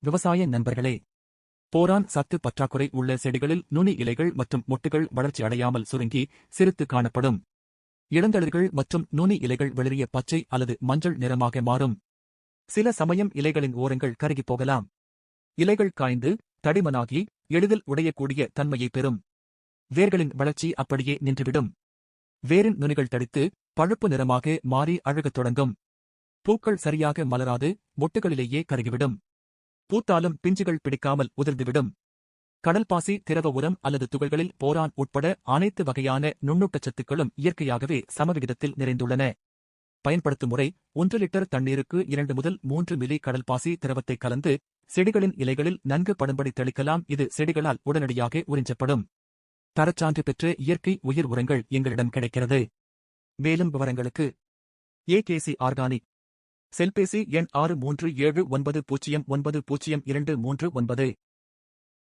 விவசாய நண்பர்களே, போரான் சத்து பற்றாக்குறை உள்ள செடிகளில் நுனி இலைகள் மற்றும் மொட்டுகள் வளர்ச்சி அடையாமல் சுருங்கி சிறுத்து காணப்படும். இளந்தளிர்கள் மற்றும் நுனி இலைகள் வெளிரிய பச்சை அல்லது மஞ்சள் நிறமாக மாறும். சில சமயம் இலைகளின் ஓரங்கள் கருகிப் போகலாம். இலைகள் காய்ந்து தடிமனாகி எளிதில் உடையக்கூடிய தன்மையை பெறும். வேர்களின் வளர்ச்சி அப்படியே நின்றுவிடும். வேரின் நுனிகள் தடித்து பழுப்பு நிறமாக மாறி அழுகத் தொடங்கும். பூக்கள் சரியாக மலராது மொட்டுகளிலேயே கருகிவிடும். பூத்தாலும் பிஞ்சுகள் பிடிக்காமல் உதிர்ந்துவிடும். கடல்பாசி திரவ உரம் அல்லது துகள்களில் போரான் உட்பட அனைத்து வகையான நுண்ணூட்டச்சத்துக்களும் இயற்கையாகவே சமவிகிதத்தில் நிறைந்துள்ளன. பயன்படுத்தும் முறை: 1 லிட்டர் தண்ணீருக்கு 2 முதல் 3 மில்லி கடல்பாசி திரவத்தை கலந்து செடிகளின் இலைகளில் நன்கு படும்படி தெளிக்கலாம். இது செடிகளால் உடனடியாக உறிஞ்சப்படும். தரச்சான்று பெற்ற இயற்கை உயிர் உரங்கள் எங்களிடம் கிடைக்கிறது. மேலும் விவரங்களுக்கு ஏகேசி ஆர்கானிக், செல்பேசி எண் 6379090239.